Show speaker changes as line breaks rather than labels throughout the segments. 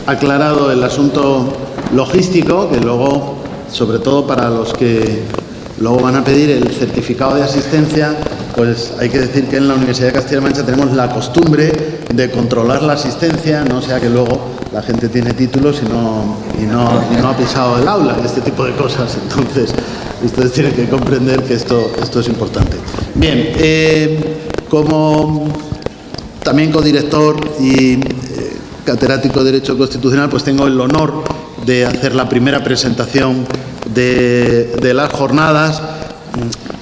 aclarado el asunto logístico, que luego, sobre todo para los que luego van a pedir el certificado de asistencia, pues hay que decir que en la Universidad de Castilla-La Mancha tenemos la costumbre de controlar la asistencia, no sea que luego la gente tiene títulos y no ha pisado el aula, este tipo de cosas. Entonces, ustedes tienen que comprender que esto es importante. Bien, como también codirector y catedrático de Derecho Constitucional, pues tengo el honor de hacer la primera presentación de las jornadas.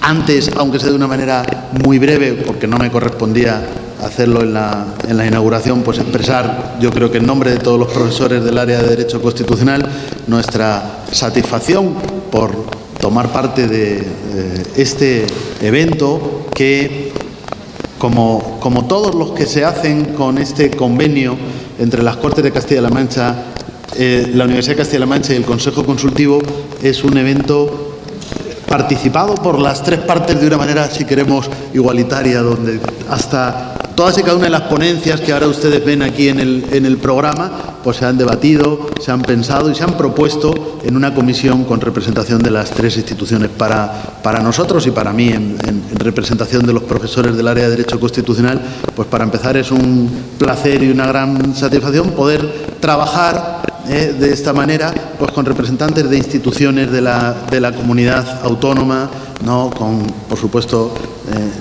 Antes, aunque sea de una manera muy breve, porque no me correspondía hacerlo en la inauguración, pues expresar, yo creo que en nombre de todos los profesores del área de Derecho Constitucional, nuestra satisfacción por tomar parte de este evento que, como todos los que se hacen con este convenio entre las Cortes de Castilla-La Mancha, la Universidad de Castilla-La Mancha y el Consejo Consultivo, es un evento participado por las tres partes de una manera, si queremos, igualitaria, donde hasta todas y cada una de las ponencias que ahora ustedes ven aquí en el programa, pues se han debatido, se han pensado y se han propuesto en una comisión con representación de las tres instituciones. Para nosotros y para mí, en representación de los profesores del área de Derecho Constitucional, pues para empezar es un placer y una gran satisfacción poder trabajar de esta manera, pues con representantes de instituciones de la comunidad autónoma, ¿no? Con, por supuesto,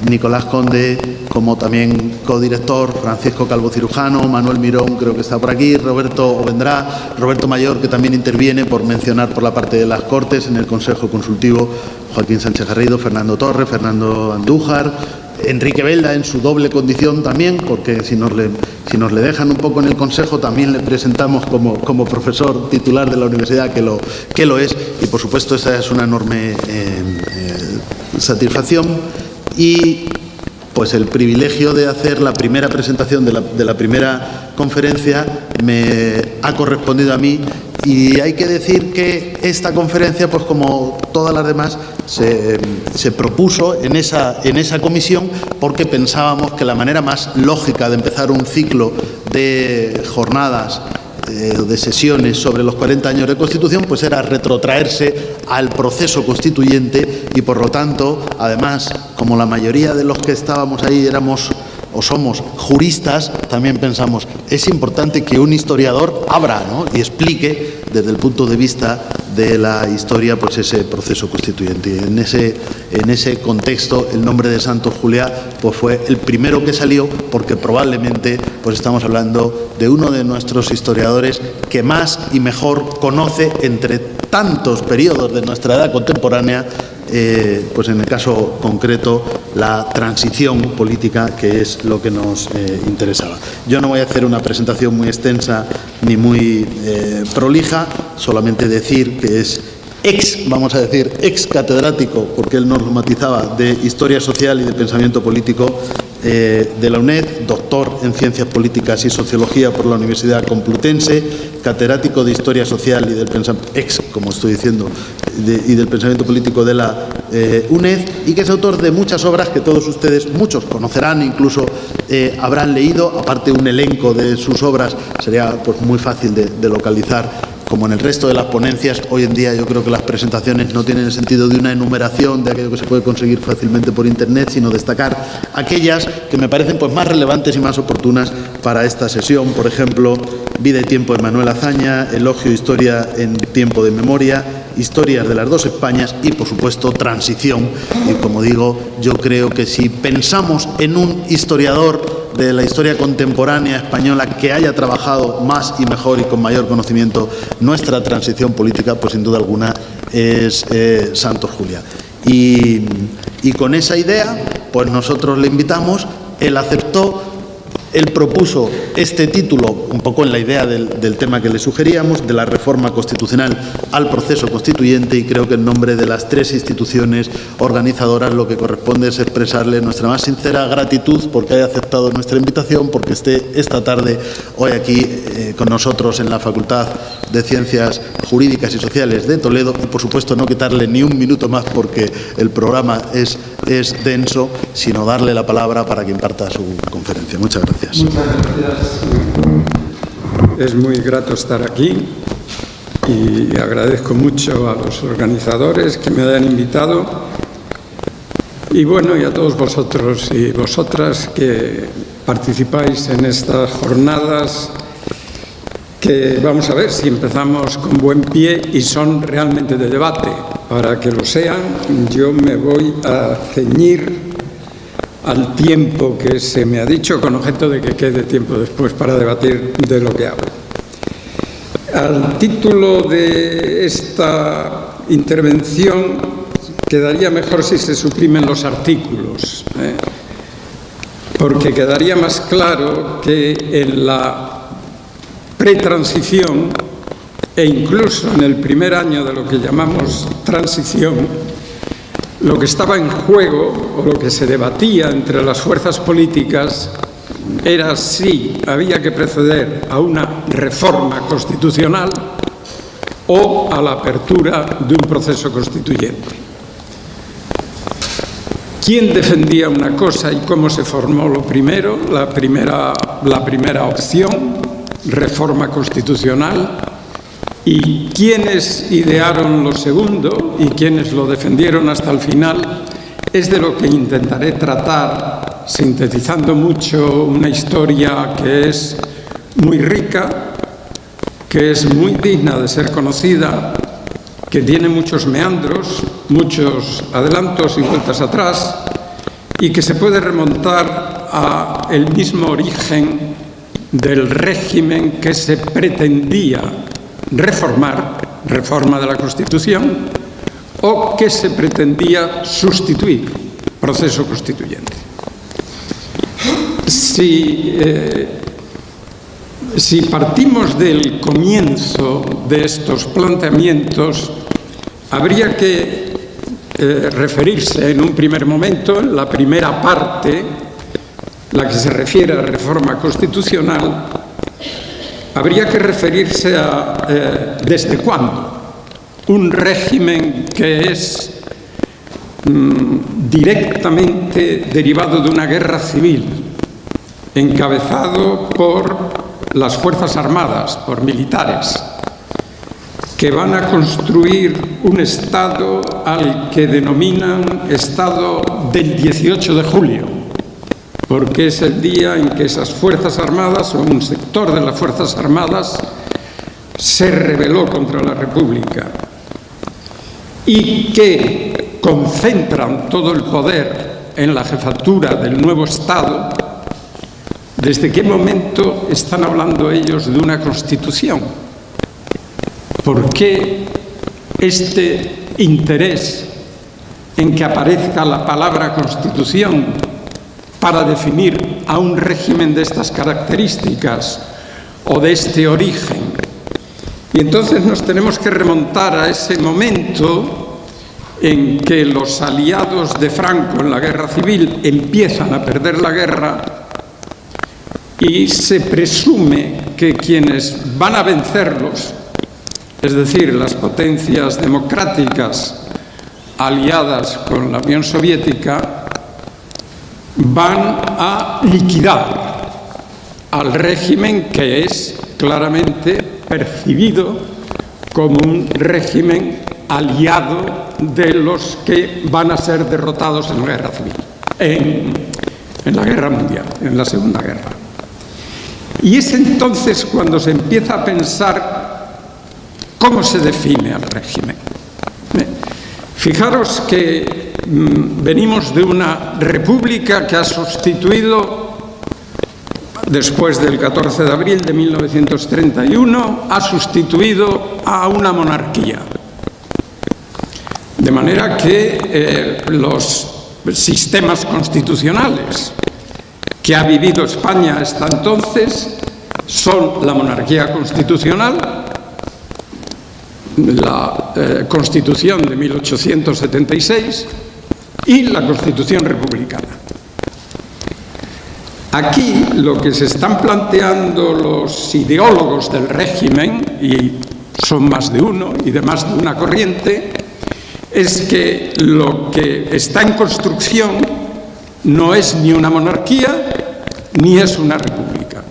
Nicolás Conde, como también codirector, Francisco Calvo Cirujano, Manuel Mirón, creo que está por aquí, Roberto Mayor, que también interviene, por mencionar por la parte de las Cortes, en el Consejo Consultivo, Joaquín Sánchez Garrido, Fernando Torres, Fernando Andújar, Enrique Belda en su doble condición también, porque si nos le dejan un poco en el Consejo, también le presentamos como profesor titular de la universidad, que lo es, y por supuesto esa es una enorme satisfacción. Y pues el privilegio de hacer la primera presentación de la primera conferencia me ha correspondido a mí. Y hay que decir que esta conferencia, pues como todas las demás, se propuso en esa comisión, porque pensábamos que la manera más lógica de empezar un ciclo de jornadas, de sesiones sobre los 40 años de Constitución, pues era retrotraerse al proceso constituyente y, por lo tanto, además, como la mayoría de los que estábamos ahí éramos o somos juristas, también pensamos, es importante que un historiador abra, ¿no?, y explique desde el punto de vista de la historia, pues ese proceso constituyente. Y en ese contexto, el nombre de Santos Juliá pues fue el primero que salió, porque probablemente pues estamos hablando de uno de nuestros historiadores que más y mejor conoce, entre tantos periodos de nuestra edad contemporánea, pues en el caso concreto, la transición política, que es lo que nos interesaba. Yo no voy a hacer una presentación muy extensa ni muy prolija, solamente decir que es ex catedrático, porque él nos lo matizaba, de Historia Social y de Pensamiento Político de la UNED, doctor en Ciencias Políticas y Sociología por la Universidad Complutense, catedrático de Historia Social y del Pensamiento, como estoy diciendo, y del Pensamiento Político de la UNED, y que es autor de muchas obras que todos ustedes, muchos conocerán, incluso habrán leído, aparte un elenco de sus obras, sería pues muy fácil de localizar. Como en el resto de las ponencias, hoy en día yo creo que las presentaciones no tienen el sentido de una enumeración de aquello que se puede conseguir fácilmente por Internet, sino destacar aquellas que me parecen pues más relevantes y más oportunas para esta sesión. Por ejemplo, Vida y Tiempo de Manuel Azaña, Elogio e Historia en Tiempo de Memoria, Historias de las dos Españas y, por supuesto, Transición. Y como digo, yo creo que si pensamos en un historiador de la historia contemporánea española que haya trabajado más y mejor y con mayor conocimiento nuestra transición política, pues sin duda alguna es Santos Juliá. Y con esa idea, pues nosotros le invitamos, él aceptó, él propuso este título un poco en la idea del tema que le sugeríamos, de la reforma constitucional al proceso constituyente, y creo que en nombre de las tres instituciones organizadoras lo que corresponde es expresarle nuestra más sincera gratitud porque haya aceptado nuestra invitación, porque esté esta tarde hoy aquí con nosotros en la Facultad de Ciencias Jurídicas y Sociales de Toledo, y por supuesto no quitarle ni un minuto más porque el programa es denso, sino darle la palabra para que imparta su conferencia. Muchas gracias.
Muchas gracias. es muy grato estar aquí y agradezco mucho a los organizadores que me hayan invitado y bueno, y a todos vosotros y vosotras que participáis en estas jornadas que vamos a ver si empezamos con buen pie y son realmente de debate. Para que lo sean, yo me voy a ceñir al tiempo que se me ha dicho, con objeto de que quede tiempo después para debatir de lo que hablo. Al título de esta intervención quedaría mejor si se suprimen los artículos, porque quedaría más claro que en la pretransición e incluso en el primer año de lo que llamamos transición, lo que estaba en juego o lo que se debatía entre las fuerzas políticas era si había que proceder a una reforma constitucional o a la apertura de un proceso constituyente. ¿Quién defendía una cosa y cómo se formó lo primero? La primera opción, reforma constitucional. ¿Y quiénes idearon lo segundo y quiénes lo defendieron hasta el final? Es de lo que intentaré tratar, sintetizando mucho una historia que es muy rica, que es muy digna de ser conocida, que tiene muchos meandros, muchos adelantos y vueltas atrás, y que se puede remontar al mismo origen del régimen que se pretendía reformar, reforma de la Constitución, o que se pretendía sustituir, proceso constituyente. Si partimos del comienzo de estos planteamientos, habría que referirse en un primer momento, en la primera parte, la que se refiere a reforma constitucional, habría que referirse a ¿desde cuándo? Un régimen que es directamente derivado de una guerra civil, encabezado por las Fuerzas Armadas, por militares, que van a construir un Estado al que denominan Estado del 18 de julio, porque es el día en que esas Fuerzas Armadas, o un sector de las Fuerzas Armadas, se rebeló contra la República y que concentran todo el poder en la jefatura del nuevo Estado. ¿Desde qué momento están hablando ellos de una Constitución? ¿Por qué este interés en que aparezca la palabra Constitución para definir a un régimen de estas características o de este origen? Y entonces nos tenemos que remontar a ese momento en que los aliados de Franco en la guerra civil empiezan a perder la guerra y se presume que quienes van a vencerlos, es decir, las potencias democráticas aliadas con la Unión Soviética, van a liquidar al régimen que es claramente percibido como un régimen aliado de los que van a ser derrotados en la guerra civil, en la guerra mundial, en la Segunda Guerra. Y es entonces cuando se empieza a pensar cómo se define al régimen. Fijaros que venimos de una república que ha sustituido, después del 14 de abril de 1931, ha sustituido a una monarquía. De manera que los sistemas constitucionales que ha vivido España hasta entonces son la monarquía constitucional, la Constitución de 1876 y la Constitución republicana. Aquí lo que se están planteando los ideólogos del régimen, y son más de uno y de más de una corriente, es que lo que está en construcción no es ni una monarquía ni es una república.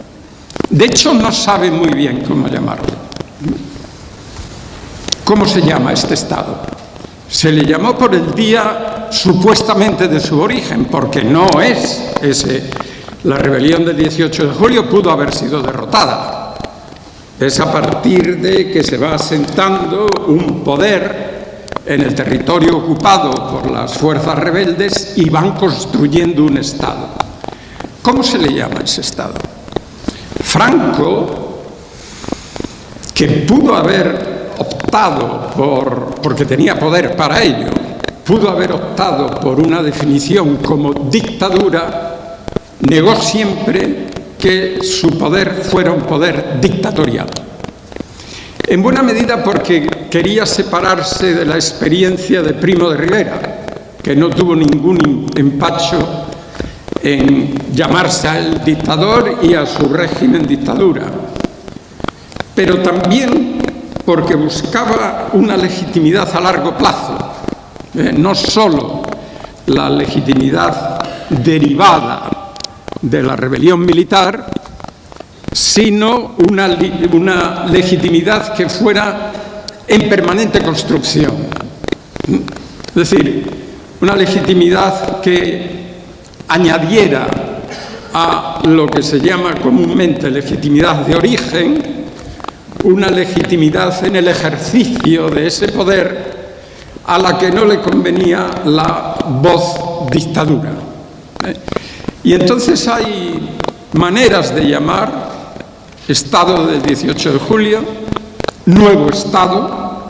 De hecho, no sabe muy bien cómo llamarlo. ¿Cómo se llama este Estado? Se le llamó por el día supuestamente de su origen, porque no es ese. La rebelión del 18 de julio pudo haber sido derrotada. Es a partir de que se va asentando un poder en el territorio ocupado por las fuerzas rebeldes y van construyendo un Estado. ¿Cómo se le llama ese Estado? Franco, que pudo haber optado porque tenía poder para ello, pudo haber optado por una definición como dictadura, negó siempre que su poder fuera un poder dictatorial. En buena medida porque quería separarse de la experiencia de Primo de Rivera, que no tuvo ningún empacho en llamarse a él dictador y a su régimen dictadura, pero también porque buscaba una legitimidad a largo plazo, no solo la legitimidad derivada de la rebelión militar, sino una legitimidad que fuera en permanente construcción. Es decir, una legitimidad que añadiera a lo que se llama comúnmente legitimidad de origen, una legitimidad en el ejercicio de ese poder a la que no le convenía la voz dictadura. Y entonces hay maneras de llamar Estado del 18 de julio, nuevo Estado,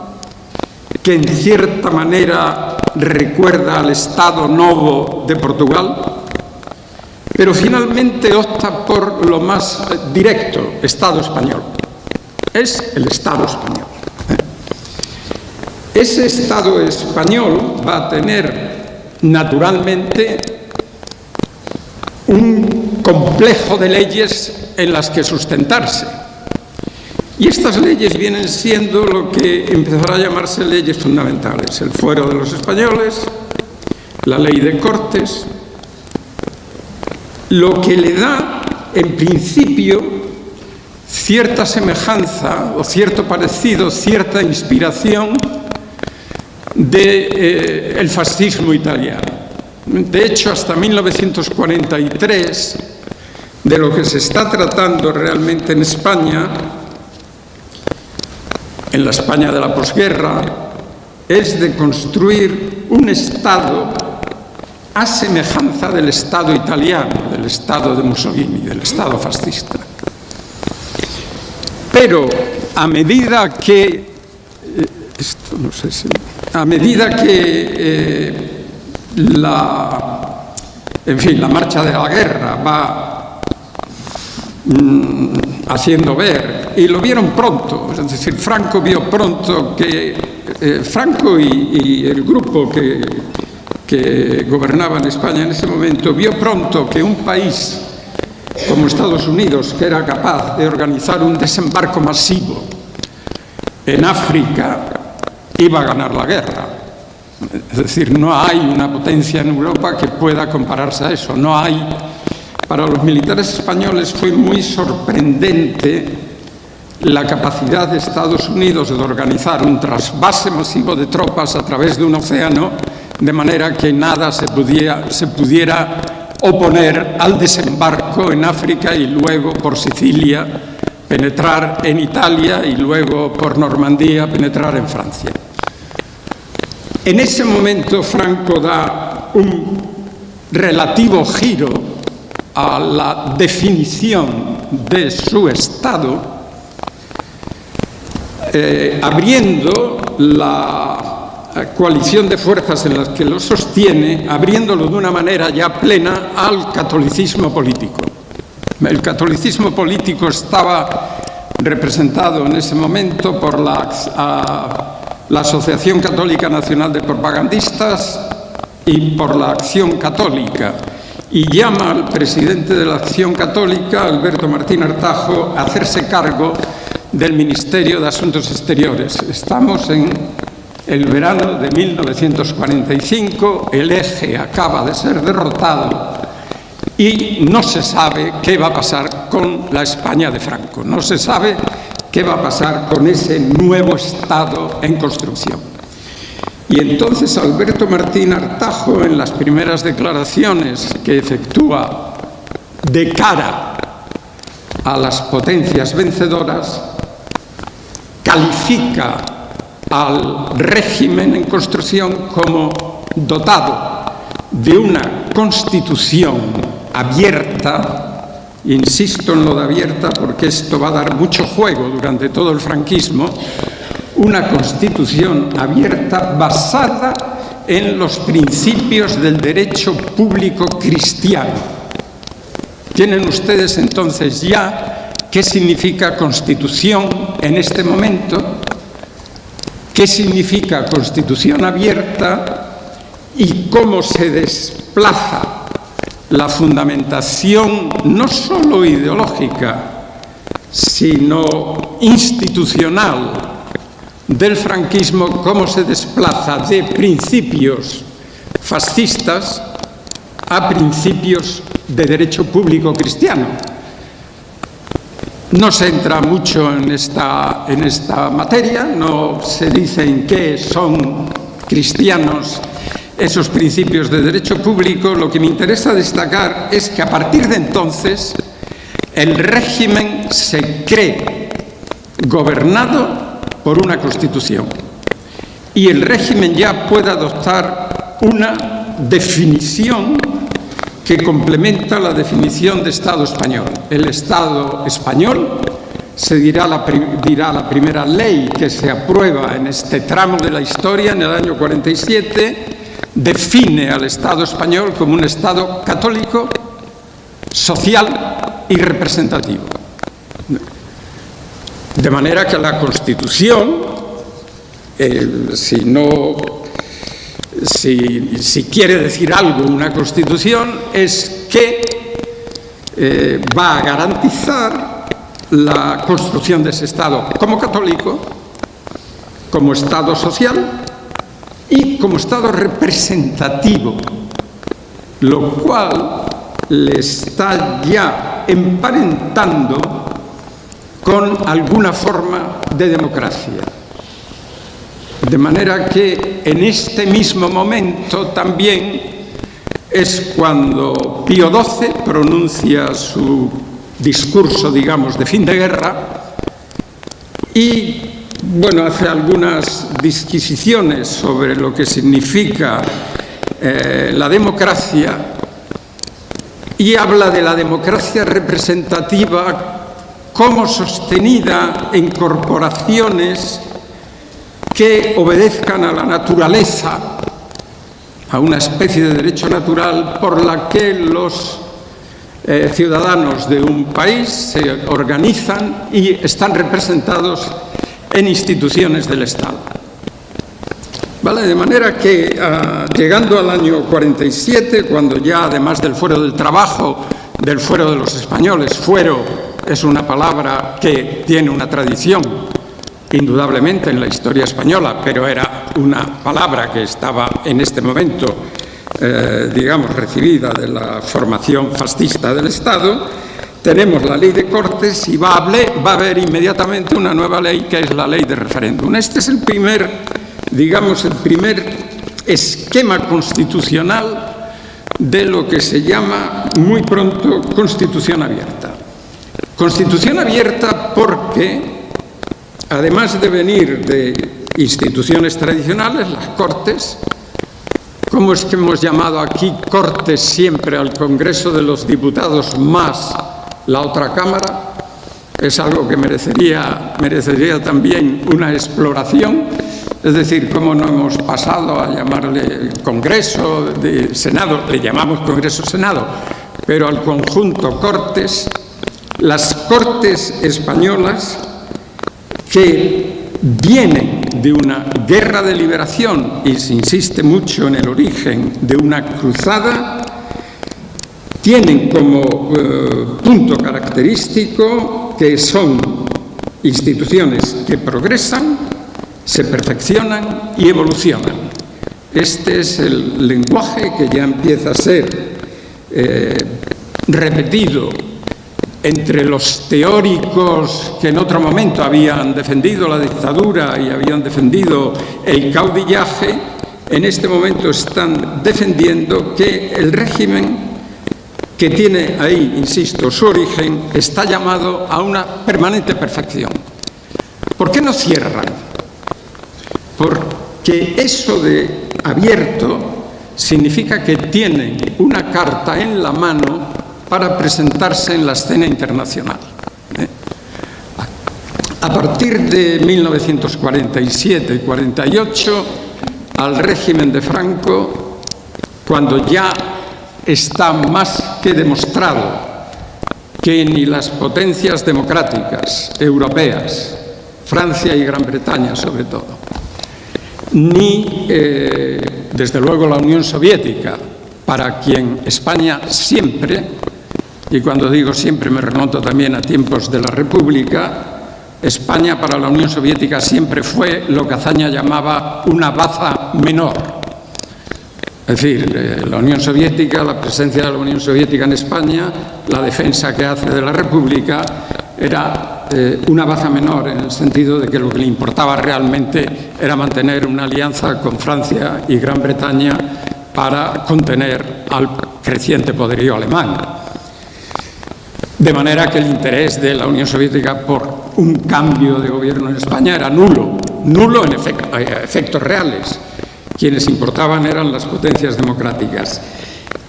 que en cierta manera recuerda al Estado Novo de Portugal, pero finalmente opta por lo más directo, Estado español. Es el Estado español. Ese Estado español va a tener, naturalmente, un complejo de leyes en las que sustentarse. Y estas leyes vienen siendo lo que empezará a llamarse leyes fundamentales: el fuero de los españoles, la ley de Cortes, lo que le da, en principio, cierta semejanza o cierto parecido, cierta inspiración del fascismo italiano. De hecho, hasta 1943, de lo que se está tratando realmente en España, en la España de la posguerra, es de construir un Estado a semejanza del Estado italiano, del Estado de Mussolini, del Estado fascista. Pero a medida que la marcha de la guerra va haciendo ver, y lo vieron pronto, es decir, Franco vio pronto que Franco y el grupo que gobernaba en España en ese momento vio pronto que un país como Estados Unidos, que era capaz de organizar un desembarco masivo en África, iba a ganar la guerra. Es decir, no hay una potencia en Europa que pueda compararse a eso. No hay. Para los militares españoles fue muy sorprendente la capacidad de Estados Unidos de organizar un trasvase masivo de tropas a través de un océano, de manera que nada se pudiera oponer al desembarco en África y luego por Sicilia penetrar en Italia y luego por Normandía penetrar en Francia. En ese momento Franco da un relativo giro a la definición de su Estado, abriendo la coalición de fuerzas en las que lo sostiene, abriéndolo de una manera ya plena al catolicismo político. El catolicismo político estaba representado en ese momento por la Asociación Católica Nacional de Propagandistas y por la Acción Católica, y llama al presidente de la Acción Católica, Alberto Martín Artajo, a hacerse cargo del Ministerio de Asuntos Exteriores. Estamos en el verano de 1945, el Eje acaba de ser derrotado y no se sabe qué va a pasar con la España de Franco, no se sabe qué va a pasar con ese nuevo Estado en construcción. Y entonces Alberto Martín Artajo, en las primeras declaraciones que efectúa de cara a las potencias vencedoras, califica al régimen en construcción como dotado de una constitución abierta, insisto en lo de abierta porque esto va a dar mucho juego durante todo el franquismo, una constitución abierta basada en los principios del derecho público cristiano. Tienen ustedes entonces ya qué significa constitución en este momento, qué significa constitución abierta y cómo se desplaza la fundamentación no solo ideológica, sino institucional del franquismo, cómo se desplaza de principios fascistas a principios de derecho público cristiano. No se entra mucho en esta materia, no se dice en qué son cristianos esos principios de derecho público. Lo que me interesa destacar es que a partir de entonces el régimen se cree gobernado por una constitución y el régimen ya puede adoptar una definición que complementa la definición de Estado español. El Estado español, se dirá la primera ley que se aprueba en este tramo de la historia, en el año 47, define al Estado español como un Estado católico, social y representativo. De manera que la Constitución, si quiere decir algo una Constitución, es que va a garantizar la construcción de ese Estado como católico, como Estado social y como Estado representativo, lo cual le está ya emparentando con alguna forma de democracia. De manera que en este mismo momento también es cuando Pío XII pronuncia su discurso, digamos, de fin de guerra y, bueno, hace algunas disquisiciones sobre lo que significa la democracia y habla de la democracia representativa como sostenida en corporaciones que obedezcan a la naturaleza, a una especie de derecho natural por la que los ciudadanos de un país se organizan y están representados en instituciones del Estado. ¿Vale? De manera que, llegando al año 47, cuando ya, además del fuero del trabajo, del fuero de los españoles, fuero es una palabra que tiene una tradición indudablemente en la historia española, pero era una palabra que estaba en este momento, digamos, recibida de la formación fascista del Estado, tenemos la ley de Cortes y va a haber inmediatamente una nueva ley que es la ley de referéndum. Este es el primer, digamos, el primer esquema constitucional de lo que se llama muy pronto Constitución abierta. Constitución abierta porque, además de venir de instituciones tradicionales, las Cortes, ¿cómo es que hemos llamado aquí Cortes siempre al Congreso de los Diputados más la otra Cámara? Es algo que merecería también una exploración. Es decir, cómo no hemos pasado a llamarle Congreso de Senado, le llamamos Congreso-Senado, pero al conjunto Cortes, las Cortes españolas que vienen de una guerra de liberación y se insiste mucho en el origen de una cruzada, tienen como punto característico que son instituciones que progresan, se perfeccionan y evolucionan. Este es el lenguaje que ya empieza a ser repetido entre los teóricos que en otro momento habían defendido la dictadura y habían defendido el caudillaje, en este momento están defendiendo que el régimen, que tiene ahí, insisto, su origen, está llamado a una permanente perfección. ¿Por qué no cierran? Porque eso de abierto significa que tienen una carta en la mano para presentarse en la escena internacional. A partir de 1947 y 48, al régimen de Franco, cuando ya está más que demostrado que ni las potencias democráticas europeas, Francia y Gran Bretaña sobre todo, ni desde luego la Unión Soviética, para quien España siempre, y cuando digo siempre me remonto también a tiempos de la República, España para la Unión Soviética siempre fue lo que Azaña llamaba una baza menor. Es decir, la Unión Soviética, la presencia de la Unión Soviética en España, la defensa que hace de la República, era una baza menor en el sentido de que lo que le importaba realmente era mantener una alianza con Francia y Gran Bretaña para contener al creciente poderío alemán. De manera que el interés de la Unión Soviética por un cambio de gobierno en España era nulo en efectos reales. Quienes importaban eran las potencias democráticas.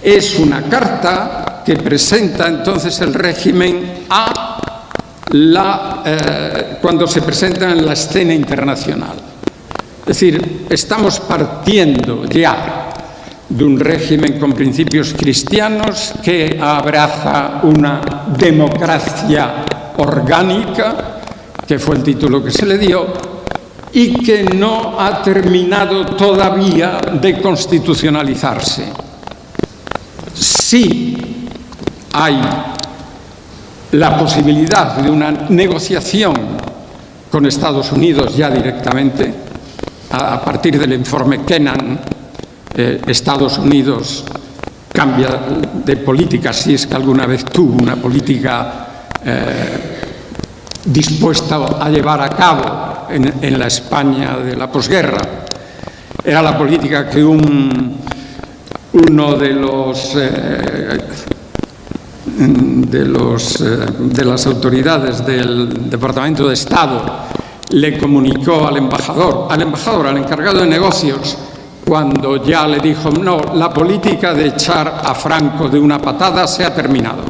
Es una carta que presenta entonces el régimen cuando se presenta en la escena internacional. Es decir, estamos partiendo ya de un régimen con principios cristianos que abraza una democracia orgánica, que fue el título que se le dio, y que no ha terminado todavía de constitucionalizarse. Sí hay la posibilidad de una negociación con Estados Unidos ya directamente, a partir del informe Kennan. Estados Unidos cambia de política, si es que alguna vez tuvo una política dispuesta a llevar a cabo en la España de la posguerra. Era la política que uno de las autoridades del Departamento de Estado le comunicó al encargado de negocios, cuando ya le dijo, no, la política de echar a Franco de una patada se ha terminado,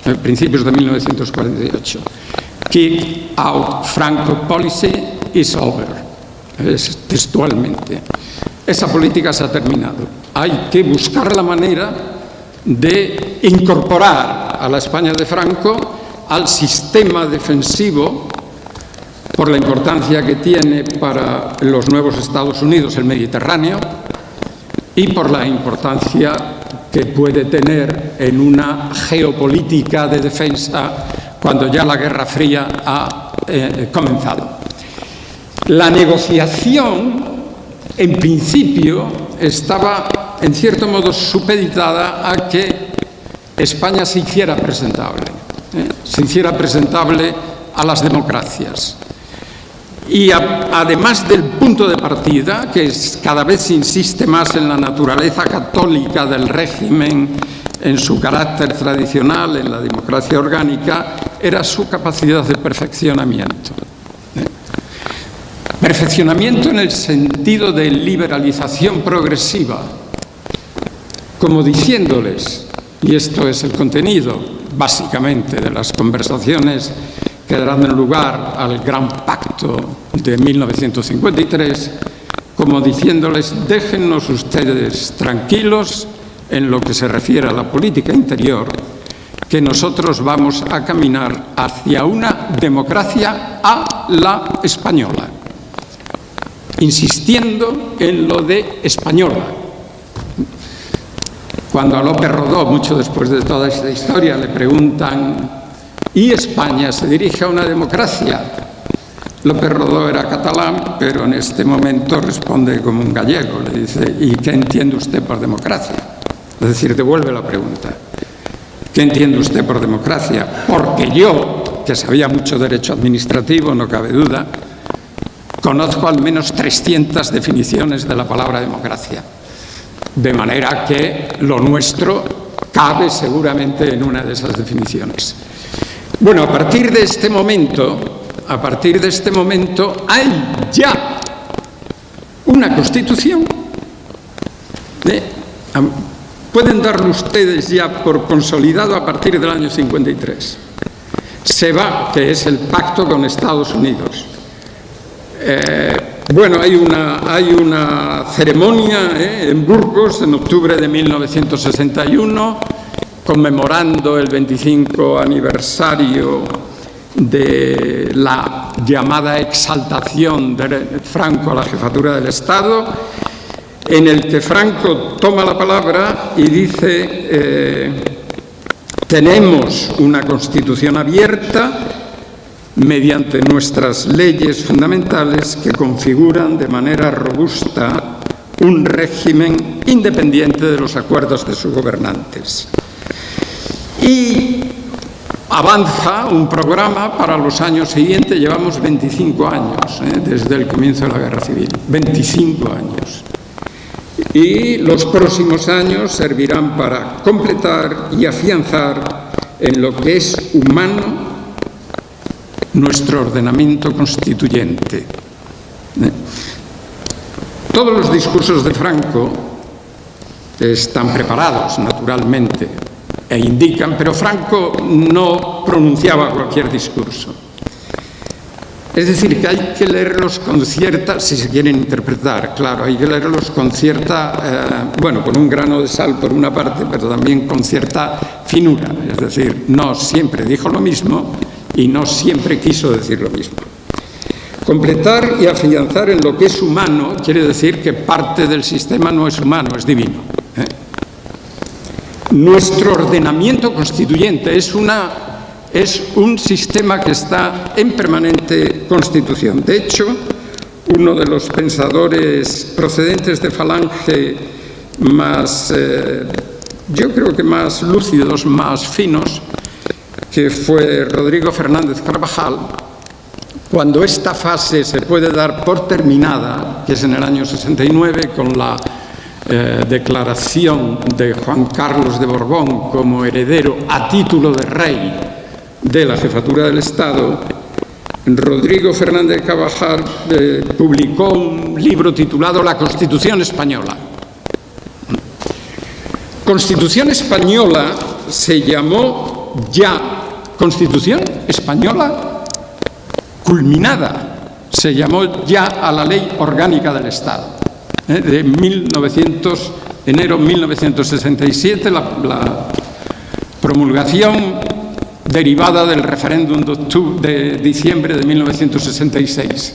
en principios de 1948. Kick out Franco policy is over, es textualmente. Esa política se ha terminado. Hay que buscar la manera de incorporar a la España de Franco al sistema defensivo, por la importancia que tiene para los nuevos Estados Unidos el Mediterráneo y por la importancia que puede tener en una geopolítica de defensa cuando ya la Guerra Fría ha comenzado. La negociación, en principio, estaba en cierto modo supeditada a que España se hiciera presentable a las democracias. Y además del punto de partida, que cada vez se insiste más en la naturaleza católica del régimen, en su carácter tradicional, en la democracia orgánica, era su capacidad de perfeccionamiento. Perfeccionamiento en el sentido de liberalización progresiva, como diciéndoles, y esto es el contenido básicamente de las conversaciones que darán lugar al Gran Pacto de 1953, como diciéndoles, déjennos ustedes tranquilos en lo que se refiere a la política interior, que nosotros vamos a caminar hacia una democracia a la española, insistiendo en lo de española. Cuando a López Rodó, mucho después de toda esta historia, le preguntan, ¿y España se dirige a una democracia? López Rodó era catalán, pero en este momento responde como un gallego. Le dice, ¿y qué entiende usted por democracia? Es decir, devuelve la pregunta. ¿Qué entiende usted por democracia? Porque yo, que sabía mucho derecho administrativo, no cabe duda, conozco al menos 300 definiciones de la palabra democracia. De manera que lo nuestro cabe seguramente en una de esas definiciones. Bueno, a partir de este momento hay ya una Constitución. Pueden darlo ustedes ya por consolidado a partir del año 53. Que es el pacto con Estados Unidos. Bueno, hay una ceremonia en Burgos en octubre de 1961, conmemorando el 25 aniversario de la llamada exaltación de Franco a la jefatura del Estado, en el que Franco toma la palabra y dice: tenemos una Constitución abierta mediante nuestras leyes fundamentales que configuran de manera robusta un régimen independiente de los acuerdos de sus gobernantes. Y avanza un programa para los años siguientes. Llevamos 25 años desde el comienzo de la Guerra Civil, 25 años. Y los próximos años servirán para completar y afianzar en lo que es humano nuestro ordenamiento constituyente. Todos los discursos de Franco están preparados, naturalmente, e indican, pero Franco no pronunciaba cualquier discurso. Es decir, que hay que leerlos con cierta, si se quieren interpretar, claro, hay que leerlos con cierta, con un grano de sal por una parte, pero también con cierta finura. Es decir, no siempre dijo lo mismo y no siempre quiso decir lo mismo. Completar y afianzar en lo que es humano quiere decir que parte del sistema no es humano, es divino. Nuestro ordenamiento constituyente es un sistema que está en permanente constitución. De hecho, uno de los pensadores procedentes de Falange más, yo creo que más lúcidos, más finos, que fue Rodrigo Fernández Carvajal, cuando esta fase se puede dar por terminada, que es en el año 69, con la declaración de Juan Carlos de Borbón como heredero a título de rey de la jefatura del Estado, Rodrigo Fernández Carvajal publicó un libro titulado La Constitución Española. Constitución Española se llamó ya Constitución Española culminada, se llamó ya a la Ley Orgánica del Estado. De enero de 1967, la promulgación derivada del referéndum de diciembre de 1966.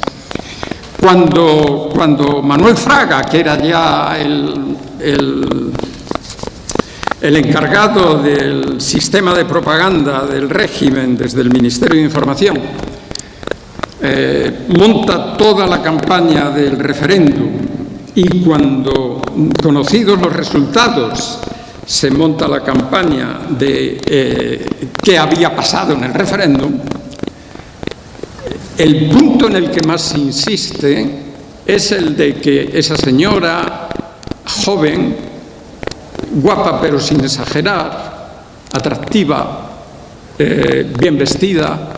Cuando Manuel Fraga, que era ya el encargado del sistema de propaganda del régimen desde el Ministerio de Información, monta toda la campaña del referéndum, y cuando, conocidos los resultados, se monta la campaña de qué había pasado en el referéndum, el punto en el que más se insiste es el de que esa señora joven, guapa pero sin exagerar, atractiva, bien vestida,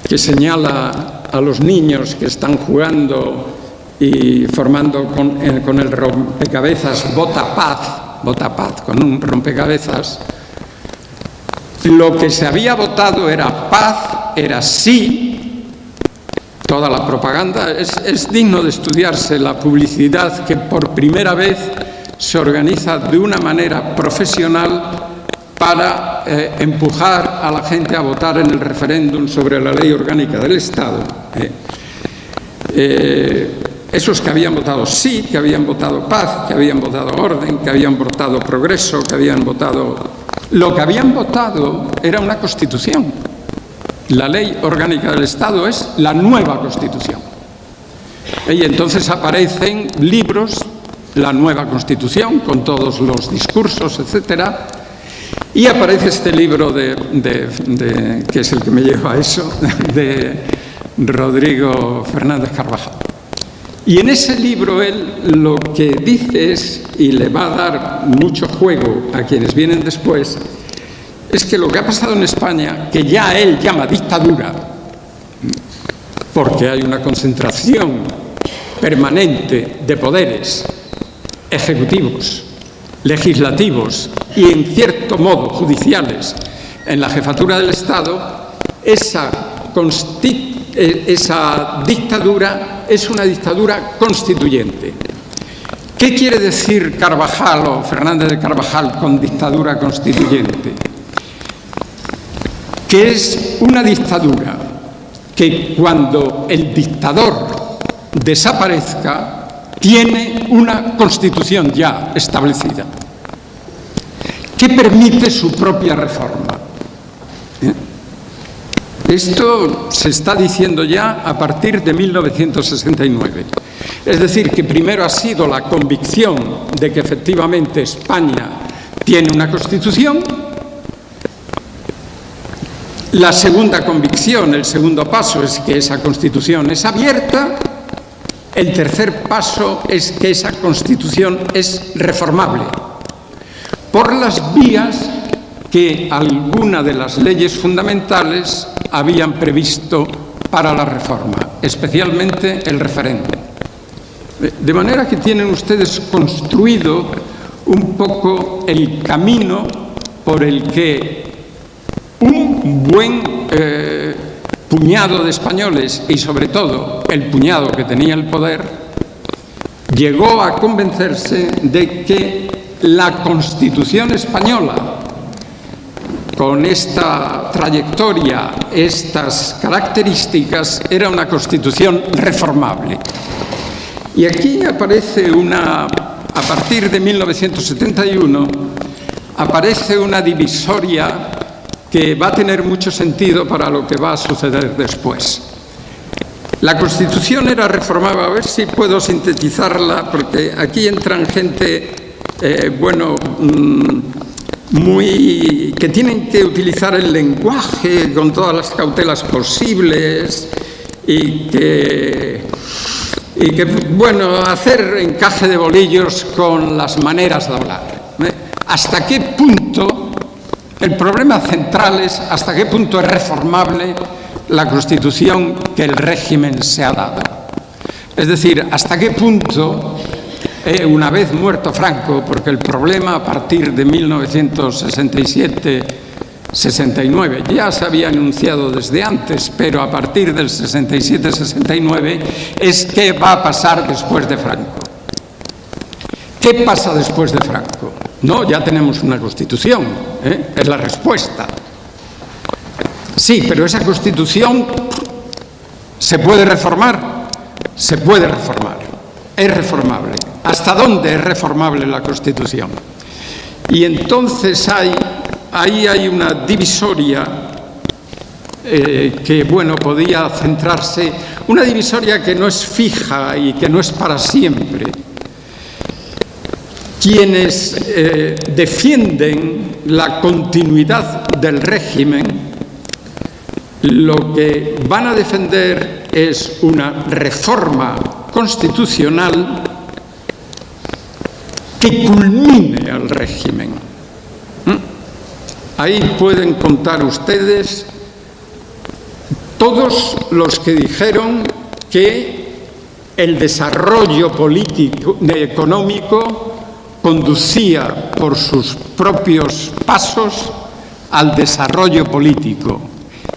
que señala a los niños que están jugando y formando con el rompecabezas Vota Paz, con un rompecabezas. Lo que se había votado era paz, era sí. Toda la propaganda, es digno de estudiarse la publicidad que por primera vez se organiza de una manera profesional para empujar a la gente a votar en el referéndum sobre la Ley Orgánica del Estado. Esos que habían votado sí, que habían votado paz, que habían votado orden, que habían votado progreso, que habían votado... Lo que habían votado era una Constitución. La Ley Orgánica del Estado es la nueva Constitución. Y entonces aparecen libros la nueva Constitución, con todos los discursos, etcétera. Y aparece este libro que es el que me lleva a eso, de Rodrigo Fernández Carvajal. Y en ese libro él lo que dice es, y le va a dar mucho juego a quienes vienen después, es que lo que ha pasado en España, que ya él llama dictadura, porque hay una concentración permanente de poderes ejecutivos, legislativos y, en cierto modo, judiciales en la jefatura del Estado, esa dictadura es una dictadura constituyente. ¿Qué quiere decir Carvajal o Fernández de Carvajal con dictadura constituyente? Que es una dictadura que, cuando el dictador desaparezca, tiene una constitución ya establecida que permite su propia reforma. Esto se está diciendo ya a partir de 1969. Es decir, que primero ha sido la convicción de que efectivamente España tiene una constitución. La segunda convicción, el segundo paso, es que esa constitución es abierta. El tercer paso es que esa Constitución es reformable por las vías que alguna de las leyes fundamentales habían previsto para la reforma, especialmente el referéndum. De manera que tienen ustedes construido un poco el camino por el que un buen puñado de españoles, y sobre todo el puñado que tenía el poder, llegó a convencerse de que la Constitución española, con esta trayectoria, estas características, era una Constitución reformable. Y aquí aparece a partir de 1971, aparece una divisoria que va a tener mucho sentido para lo que va a suceder después. La Constitución era reformable, a ver si puedo sintetizarla, porque aquí entran gente, que tienen que utilizar el lenguaje con todas las cautelas posibles y que hacer encaje de bolillos con las maneras de hablar. ¿Hasta qué punto? El problema central es hasta qué punto es reformable la Constitución que el régimen se ha dado. Es decir, hasta qué punto, una vez muerto Franco, porque el problema a partir de 1967-69 ya se había anunciado desde antes, pero a partir del 67-69 es qué va a pasar después de Franco. ¿Qué pasa después de Franco? No, ya tenemos una Constitución, es la respuesta. Sí, pero esa Constitución ¿se puede reformar? Se puede reformar, es reformable. ¿Hasta dónde es reformable la Constitución? Y entonces ahí hay una divisoria que, podía centrarse, una divisoria que no es fija y que no es para siempre. Quienes defienden la continuidad del régimen, lo que van a defender es una reforma constitucional que culmine al régimen. Ahí pueden contar ustedes todos los que dijeron que el desarrollo político, económico, conducía por sus propios pasos al desarrollo político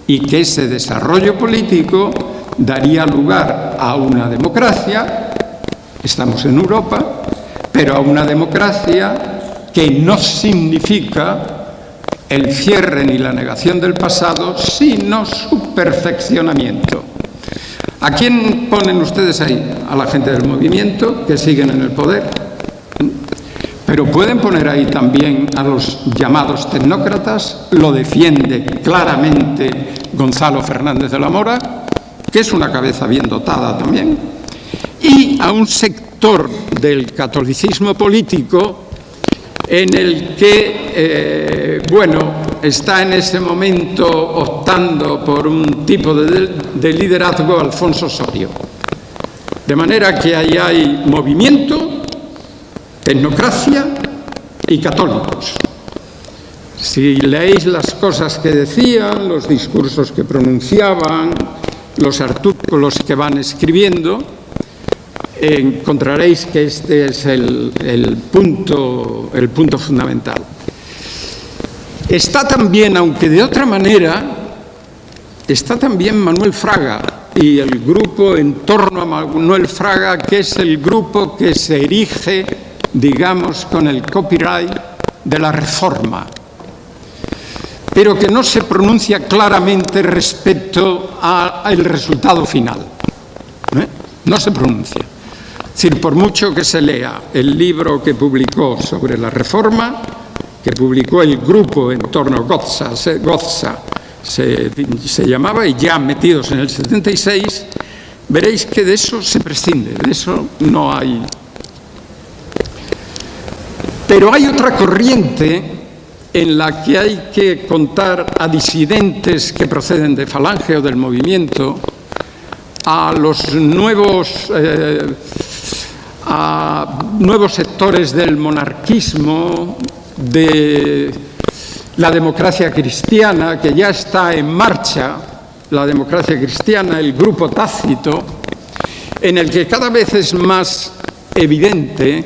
y que ese desarrollo político daría lugar a una democracia, estamos en Europa, pero a una democracia que no significa el cierre ni la negación del pasado, sino su perfeccionamiento. ¿A quién ponen ustedes ahí? A la gente del movimiento que siguen en el poder. Pero pueden poner ahí también a los llamados tecnócratas, lo defiende claramente Gonzalo Fernández de la Mora, que es una cabeza bien dotada también, y a un sector sector del catolicismo político en el que, está en ese momento optando por un tipo de liderazgo Alfonso Osorio. De manera que ahí hay movimiento, tecnocracia y católicos. Si leéis las cosas que decían, los discursos que pronunciaban, los artículos que van escribiendo, encontraréis que este es el punto fundamental. Está también, aunque de otra manera, está también Manuel Fraga y el grupo en torno a Manuel Fraga, que es el grupo que se erige, digamos, con el copyright de la Reforma, pero que no se pronuncia claramente respecto al resultado final. No se pronuncia. Es decir, por mucho que se lea el libro que publicó sobre la Reforma, que publicó el grupo en torno a Gozza se llamaba, y ya metidos en el 76, veréis que de eso se prescinde, de eso no hay. Pero hay otra corriente en la que hay que contar a disidentes que proceden de Falange o del movimiento, a los nuevos sectores del monarquismo, de la democracia cristiana, que ya está en marcha, la democracia cristiana, el grupo Tácito, en el que cada vez es más evidente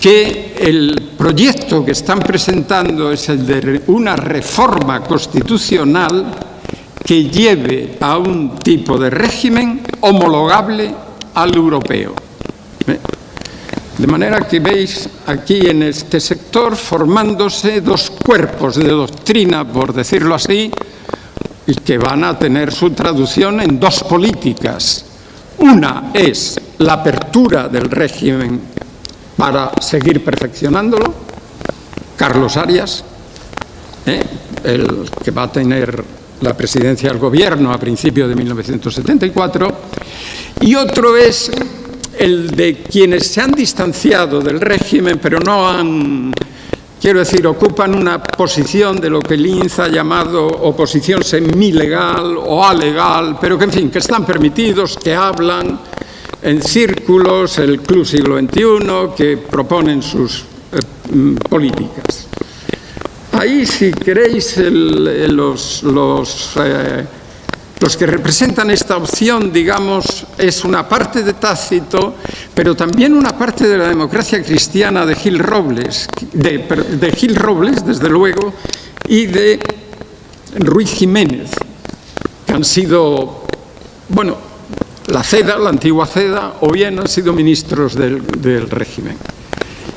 que el proyecto que están presentando es el de una reforma constitucional que lleve a un tipo de régimen homologable al europeo. De manera que veis aquí en este sector formándose dos cuerpos de doctrina, por decirlo así, y que van a tener su traducción en dos políticas. Una es la apertura del régimen para seguir perfeccionándolo, Carlos Arias, el que va a tener la presidencia del gobierno a principios de 1974, y otro es el de quienes se han distanciado del régimen, pero no han, quiero decir, ocupan una posición de lo que Linz ha llamado oposición semilegal o alegal, pero que, en fin, que están permitidos, que hablan en círculos, el Club Siglo XXI, que proponen sus políticas. Ahí, si queréis, los que representan esta opción, digamos, es una parte de Tácito, pero también una parte de la democracia cristiana de Gil Robles, de Gil Robles, desde luego, y de Ruiz Jiménez, que han sido, la CEDA, la antigua CEDA, o bien han sido ministros del régimen.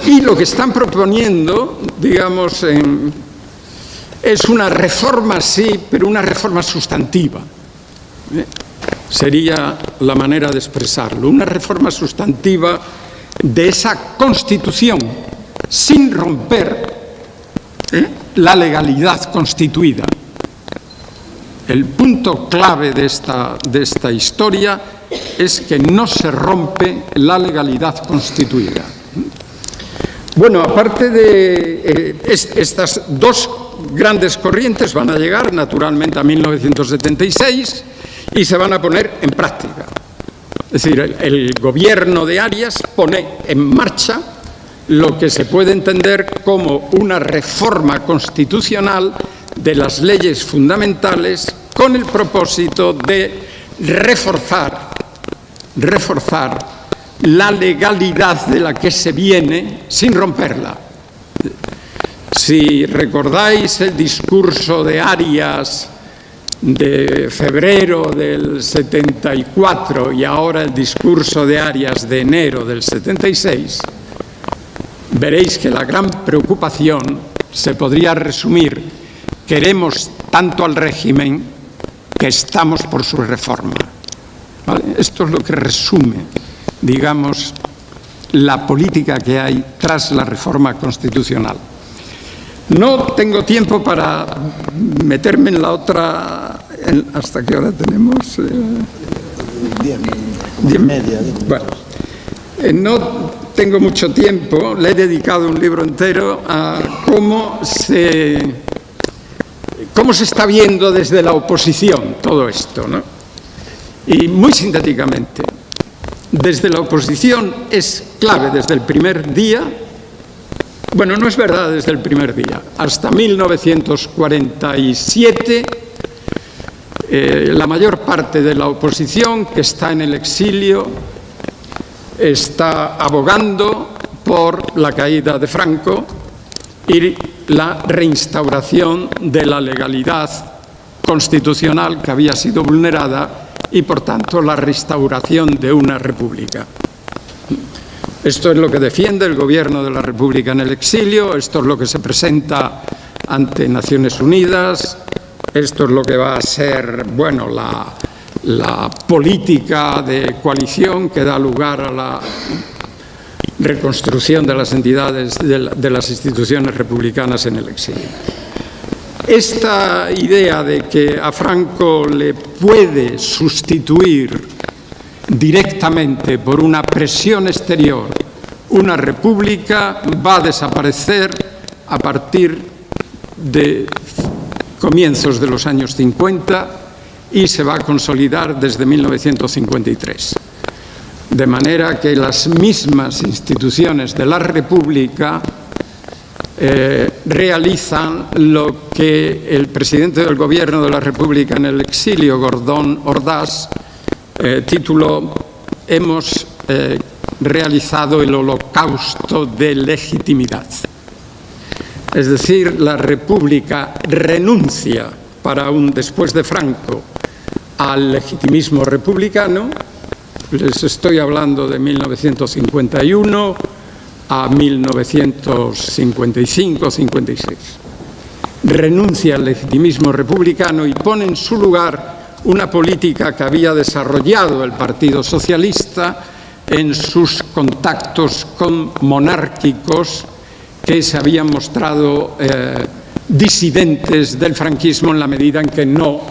Y lo que están proponiendo, digamos, es una reforma, sí, pero una reforma sustantiva. Sería la manera de expresarlo, una reforma sustantiva de esa Constitución, sin romper la legalidad constituida. El punto clave de esta historia es que no se rompe la legalidad constituida. Bueno, aparte de estas dos grandes corrientes van a llegar naturalmente a 1976 y se van a poner en práctica. Es decir, el gobierno de Arias pone en marcha lo que se puede entender como una reforma constitucional de las leyes fundamentales con el propósito de reforzar la legalidad de la que se viene sin romperla. Si recordáis el discurso de Arias de febrero del 74 y ahora el discurso de Arias de enero del 76, veréis que la gran preocupación se podría resumir: queremos tanto al régimen que estamos por su reforma. ¿Vale? Esto es lo que resume, digamos, la política que hay tras la reforma constitucional. No tengo tiempo para meterme en la otra. ¿Hasta qué hora tenemos?
10:30.
Bueno, No tengo mucho tiempo, le he dedicado un libro entero a cómo se está viendo desde la oposición todo esto, ¿no? Y muy sintéticamente, desde la oposición es clave desde el primer día, bueno, no es verdad desde el primer día, hasta 1947, la mayor parte de la oposición que está en el exilio está abogando por la caída de Franco y la reinstauración de la legalidad constitucional que había sido vulnerada y, por tanto, la restauración de una república. Esto es lo que defiende el gobierno de la República en el exilio, esto es lo que se presenta ante Naciones Unidas, esto es lo que va a ser, bueno, la política de coalición que da lugar a la reconstrucción de las entidades, de las instituciones republicanas en el exilio. Esta idea de que a Franco le puede sustituir directamente por una presión exterior una república va a desaparecer a partir de comienzos de los años 50 y se va a consolidar desde 1953. De manera que las mismas instituciones de la República realizan lo que el presidente del Gobierno de la República en el exilio, Gordón Ordaz, tituló «Hemos realizado el holocausto de legitimidad». Es decir, la República renuncia después de Franco al legitimismo republicano. Les estoy hablando de 1951 a 1955-56. Renuncia al legitimismo republicano y pone en su lugar una política que había desarrollado el Partido Socialista en sus contactos con monárquicos que se habían mostrado disidentes del franquismo en la medida en que no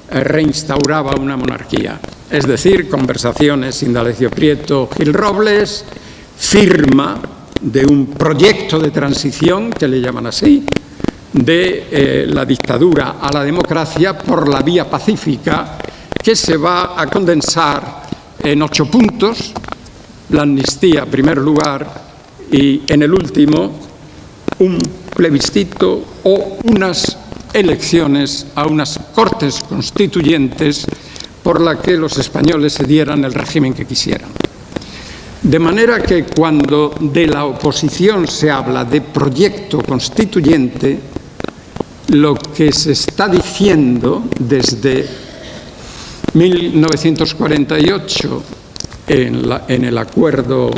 reinstauraba una monarquía. Es decir, conversaciones Indalecio Prieto, Gil Robles, firma de un proyecto de transición, que le llaman así, de la dictadura a la democracia por la vía pacífica, que se va a condensar en 8 puntos: la amnistía en primer lugar y en el último un plebiscito o unas elecciones a unas cortes constituyentes por la que los españoles se dieran el régimen que quisieran. De manera que cuando de la oposición se habla de proyecto constituyente, lo que se está diciendo desde 1948 en el acuerdo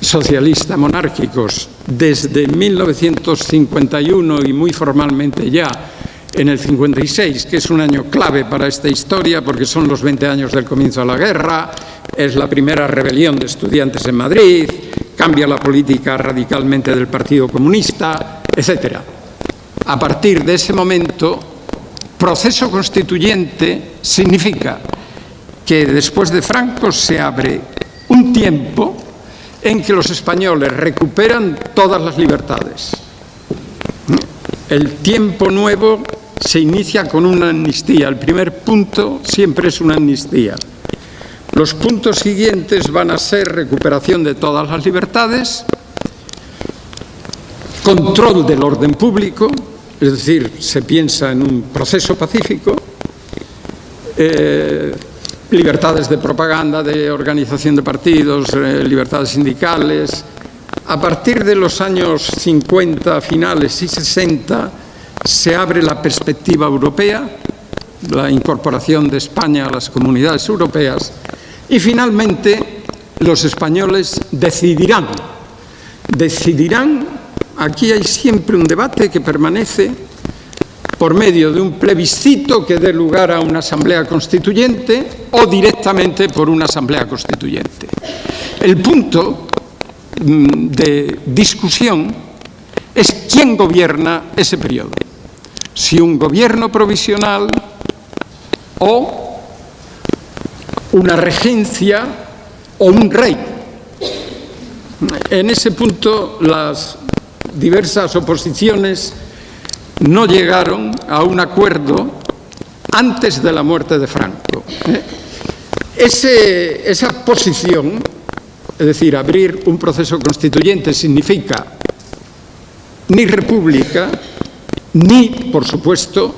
socialista monárquicos, desde 1951 y muy formalmente ya en el 56, que es un año clave para esta historia porque son los 20 años del comienzo de la guerra, es la primera rebelión de estudiantes en Madrid, cambia la política radicalmente del Partido Comunista, etc. A partir de ese momento, proceso constituyente significa que después de Franco se abre un tiempo en que los españoles recuperan todas las libertades. El tiempo nuevo se inicia con una amnistía. El primer punto siempre es una amnistía. Los puntos siguientes van a ser recuperación de todas las libertades, control del orden público, es decir, se piensa en un proceso pacífico, libertades de propaganda, de organización de partidos, libertades sindicales. A partir de los años 50 finales y 60 se abre la perspectiva europea, la incorporación de España a las comunidades europeas, y finalmente los españoles decidirán. Aquí hay siempre un debate que permanece por medio de un plebiscito que dé lugar a una asamblea constituyente o directamente por una asamblea constituyente. El punto de discusión es quién gobierna ese periodo. Si un gobierno provisional o una regencia o un rey. En ese punto las diversas oposiciones no llegaron a un acuerdo antes de la muerte de Franco. Esa posición, es decir, abrir un proceso constituyente, significa ni república, ni, por supuesto,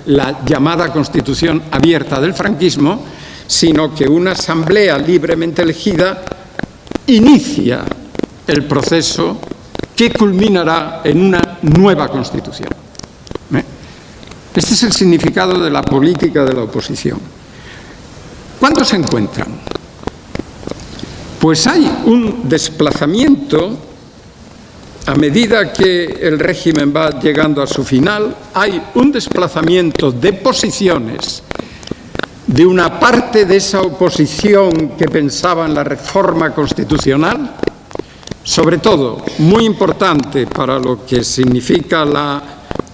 la llamada Constitución abierta del franquismo, sino que una asamblea libremente elegida inicia el proceso que culminará en una nueva Constitución. Este es el significado de la política de la oposición. ¿Cuándo se encuentran? Pues hay un desplazamiento a medida que el régimen va llegando a su final, hay un desplazamiento de posiciones de una parte de esa oposición que pensaba en la reforma constitucional, sobre todo, muy importante para lo que significa la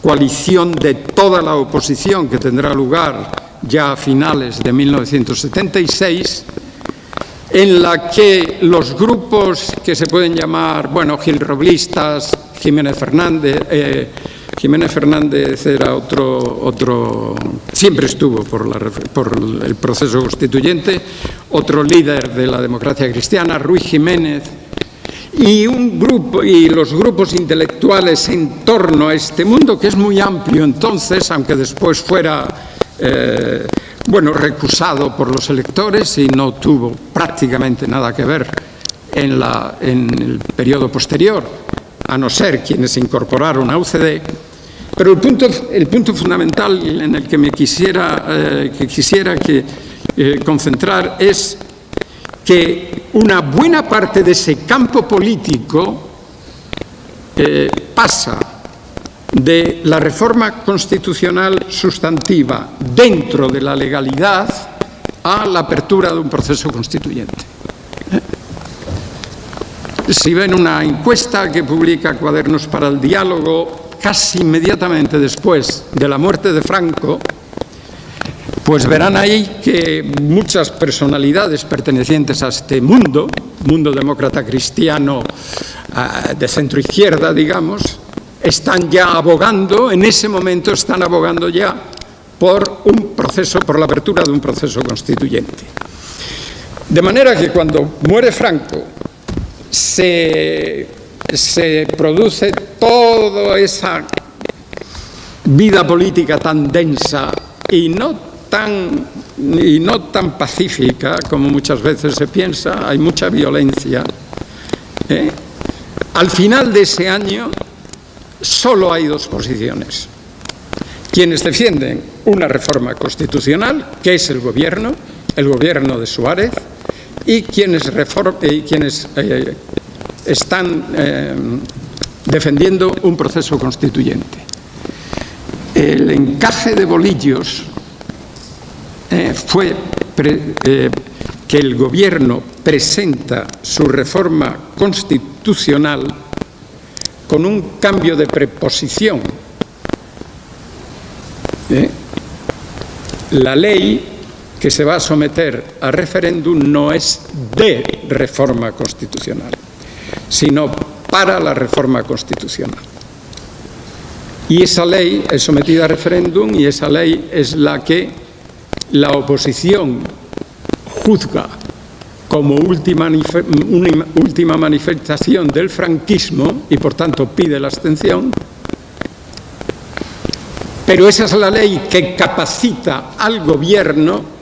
coalición de toda la oposición que tendrá lugar ya a finales de 1976, en la que los grupos que se pueden llamar, gilroblistas, Jiménez Fernández era otro, siempre estuvo por el proceso constituyente, otro líder de la democracia cristiana, Ruiz Jiménez, y los grupos intelectuales en torno a este mundo, que es muy amplio entonces, aunque después fuera recusado por los electores y no tuvo prácticamente nada que ver en el periodo posterior, a no ser quienes se incorporaron a UCD. Pero el punto fundamental en el que me quisiera concentrar es que una buena parte de ese campo político pasa de la reforma constitucional sustantiva dentro de la legalidad a la apertura de un proceso constituyente. Si ven una encuesta que publica Cuadernos para el Diálogo casi inmediatamente después de la muerte de Franco, pues verán ahí que muchas personalidades pertenecientes a este mundo demócrata cristiano de centro izquierda, digamos, están ya abogando, en ese momento están abogando ya por la apertura de un proceso constituyente. De manera que cuando muere Franco se produce toda esa vida política tan densa y no tan pacífica como muchas veces se piensa, hay mucha violencia. Al final de ese año solo hay dos posiciones. Quienes defienden una reforma constitucional, que es el gobierno de Suárez, y quienes están defendiendo un proceso constituyente. El encaje de bolillos fue que el gobierno presenta su reforma constitucional con un cambio de preposición. La ley que se va a someter a referéndum no es de reforma constitucional, sino para la reforma constitucional. Y esa ley es sometida a referéndum y esa ley es la que la oposición juzga como última manifestación del franquismo y por tanto pide la abstención. Pero esa es la ley que capacita al gobierno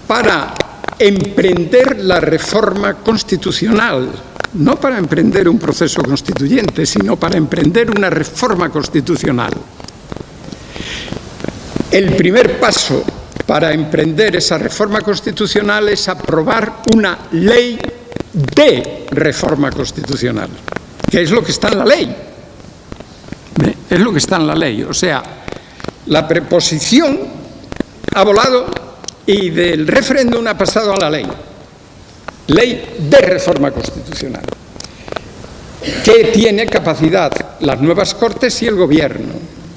para emprender la reforma constitucional, no para emprender un proceso constituyente, sino para emprender una reforma constitucional. El primer paso para emprender esa reforma constitucional es aprobar una ley de reforma constitucional, que es lo que está en la ley. Es lo que está en la ley. O sea, la preposición ha volado y del referéndum ha pasado a la ley. Ley de reforma constitucional, que tiene capacidad las nuevas Cortes y el Gobierno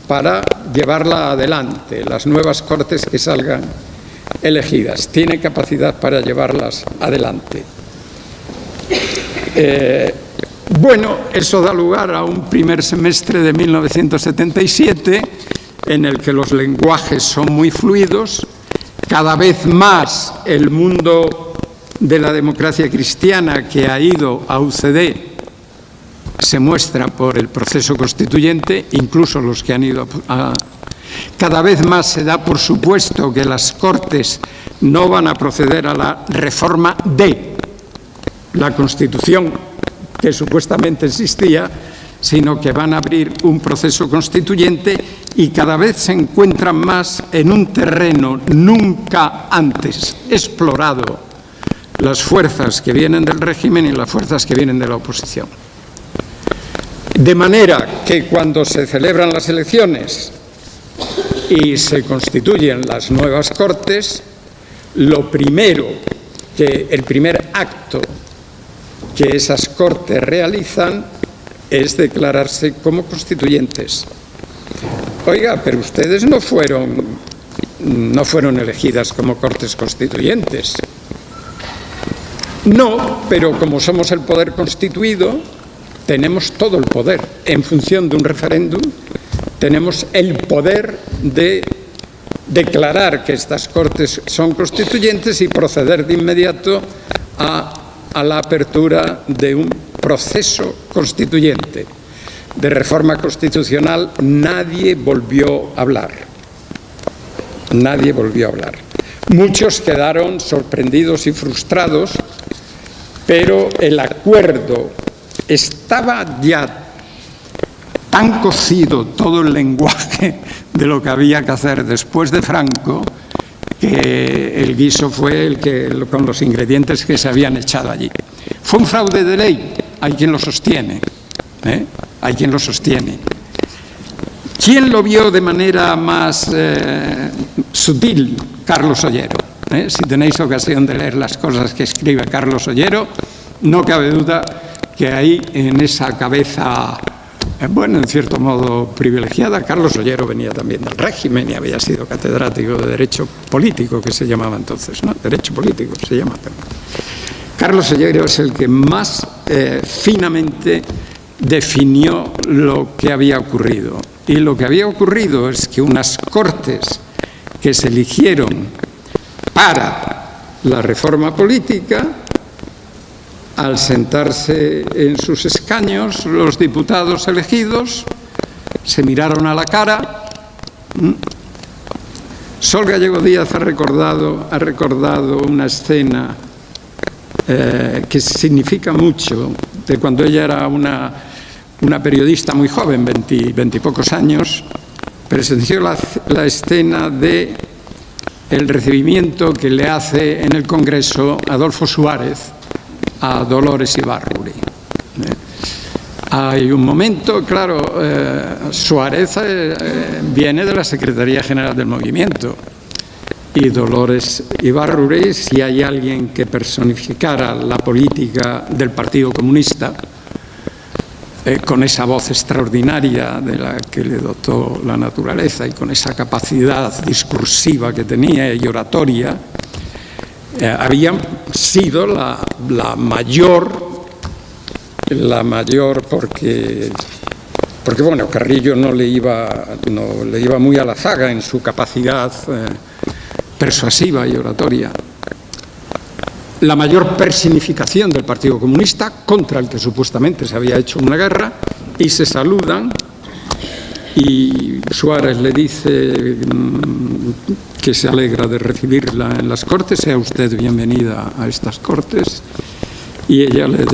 para llevarla adelante, las nuevas Cortes que salgan elegidas, tiene capacidad para llevarlas adelante. Bueno, eso da lugar a un primer semestre de 1977 en el que los lenguajes son muy fluidos. Cada vez más el mundo de la democracia cristiana que ha ido a UCD se muestra por el proceso constituyente, incluso los que han ido a... Cada vez más se da por supuesto que las Cortes no van a proceder a la reforma de la Constitución que supuestamente existía, sino que van a abrir un proceso constituyente y cada vez se encuentran más en un terreno nunca antes explorado, las fuerzas que vienen del régimen y las fuerzas que vienen de la oposición. De manera que cuando se celebran las elecciones y se constituyen las nuevas Cortes, el primer acto que esas Cortes realizan es declararse como constituyentes. Oiga, pero ustedes no fueron elegidas como Cortes constituyentes. No, pero como somos el poder constituido, tenemos todo el poder. En función de un referéndum, tenemos el poder de declarar que estas Cortes son constituyentes y proceder de inmediato a la apertura de un proceso constituyente. De reforma constitucional nadie volvió a hablar. Nadie volvió a hablar. Muchos quedaron sorprendidos y frustrados, pero el acuerdo estaba ya tan cocido, todo el lenguaje de lo que había que hacer después de Franco, que el guiso fue el que, con los ingredientes que se habían echado allí. Fue un fraude de ley, hay quien lo sostiene, hay quien lo sostiene. ¿Quién lo vio de manera más sutil? Carlos Ollero. Si tenéis ocasión de leer las cosas que escribe Carlos Ollero, no cabe duda que ahí, en esa cabeza, bueno, en cierto modo privilegiada, Carlos Ollero venía también del régimen y había sido catedrático de Derecho Político, que se llamaba entonces, ¿no? Derecho Político se llama también. Carlos Ollero es el que más finamente definió lo que había ocurrido. Y lo que había ocurrido es que unas Cortes que se eligieron para la reforma política, al sentarse en sus escaños, los diputados elegidos se miraron a la cara. Sol Gallego Díaz ha recordado una escena que significa mucho, de cuando ella era una periodista muy joven, 20 y pocos años, presenció la escena de el recibimiento que le hace en el Congreso Adolfo Suárez a Dolores Ibárruri. Hay un momento, claro, Suárez viene de la Secretaría General del Movimiento y Dolores Ibárruri, si hay alguien que personificara la política del Partido Comunista, con esa voz extraordinaria de la que le dotó la naturaleza y con esa capacidad discursiva que tenía y oratoria, había sido la mayor porque bueno, Carrillo no le iba muy a la zaga en su capacidad persuasiva y oratoria. La mayor personificación del Partido Comunista, contra el que supuestamente se había hecho una guerra, y se saludan y Suárez le dice que se alegra de recibirla en las Cortes, sea usted bienvenida a estas Cortes, y ella le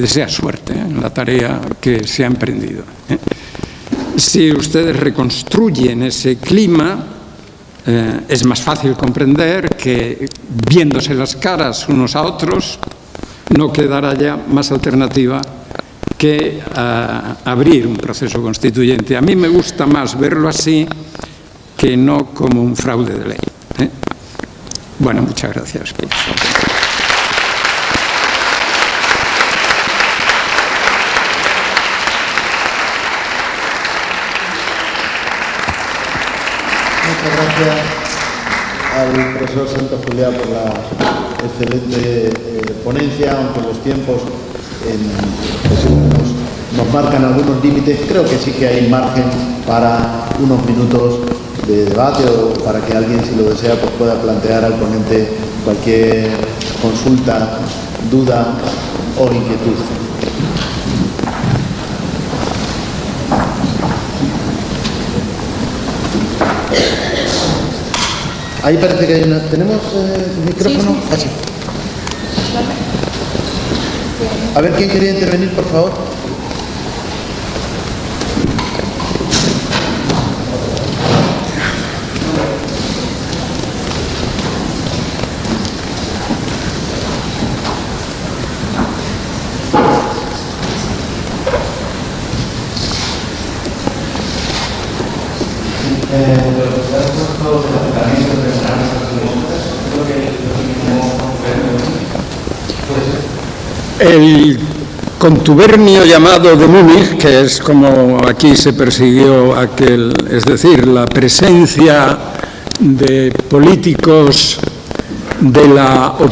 desea suerte en la tarea que se ha emprendido. Si ustedes reconstruyen ese clima, es más fácil comprender que, viéndose las caras unos a otros, no quedará ya más alternativa que abrir un proceso constituyente. A mí me gusta más verlo así que no como un fraude de ley. Bueno, muchas gracias.
Muchas gracias
al profesor Santos Juliá por la excelente ponencia, aunque los tiempos nos marcan algunos límites. Creo que sí que hay margen para unos minutos de debate o para que alguien, si lo desea, pues pueda plantear al ponente cualquier consulta, duda o inquietud. Ahí parece que hay una... ¿Tenemos micrófono?
Sí.
Ah, sí. A ver, ¿quién quería intervenir, por favor?
El contubernio llamado de Múnich, que es como aquí se persiguió aquel, es decir, la presencia de políticos de la oposición